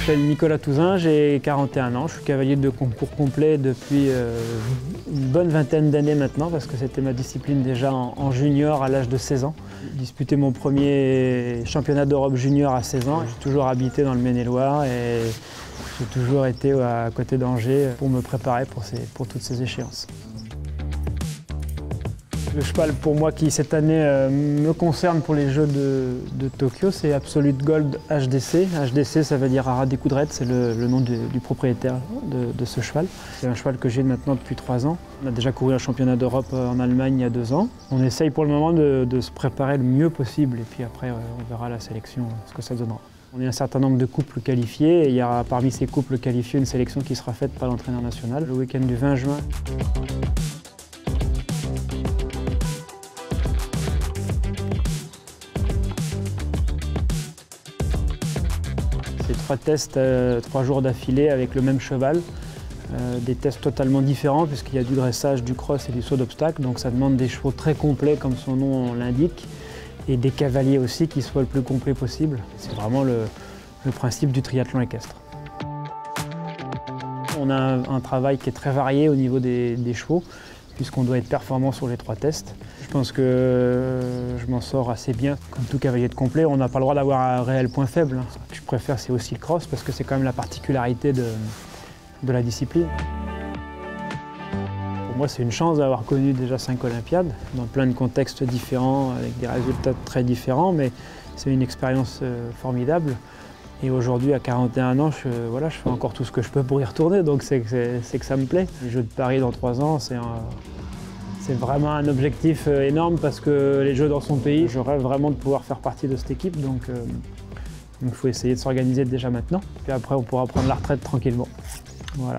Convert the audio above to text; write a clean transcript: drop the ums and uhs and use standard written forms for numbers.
m'appelle Nicolas Touzin, j'ai 41 ans, je suis cavalier de concours complet depuis une bonne vingtaine d'années maintenant parce que c'était ma discipline déjà en junior à l'âge de 16 ans. J'ai disputé mon premier championnat d'Europe junior à 16 ans. J'ai toujours habité dans le Maine-et-Loire et j'ai toujours été à côté d'Angers pour me préparer pour toutes ces échéances. Le cheval pour moi qui cette année me concerne pour les Jeux de Tokyo, c'est Absolute Gold HDC. HDC ça veut dire Haras des Coudrettes, c'est le nom du propriétaire de ce cheval. C'est un cheval que j'ai maintenant depuis 3 ans. On a déjà couru un championnat d'Europe en Allemagne il y a 2 ans. On essaye pour le moment de se préparer le mieux possible et puis après on verra la sélection, ce que ça donnera. On est un certain nombre de couples qualifiés et il y aura parmi ces couples qualifiés une sélection qui sera faite par l'entraîneur national le week-end du 20 juin. C'est 3 tests, 3 jours d'affilée avec le même cheval. Des tests totalement différents puisqu'il y a du dressage, du cross et du saut d'obstacle. Donc ça demande des chevaux très complets comme son nom l'indique et des cavaliers aussi qui soient le plus complets possible. C'est vraiment le principe du triathlon équestre. On a un travail qui est très varié au niveau des chevaux puisqu'on doit être performant sur les 3 tests. Je pense que je m'en sors assez bien. Comme tout cavalier de complet, on n'a pas le droit d'avoir un réel point faible. Ce que je préfère, c'est aussi le cross parce que c'est quand même la particularité de la discipline. Pour moi, c'est une chance d'avoir connu déjà 5 Olympiades dans plein de contextes différents, avec des résultats très différents, mais c'est une expérience formidable. Et aujourd'hui, à 41 ans, je fais encore tout ce que je peux pour y retourner, donc c'est que ça me plaît. Les Jeux de Paris dans 3 ans, c'est vraiment un objectif énorme parce que les Jeux dans son pays, je rêve vraiment de pouvoir faire partie de cette équipe, donc il faut essayer de s'organiser déjà maintenant. Puis après, on pourra prendre la retraite tranquillement. Voilà.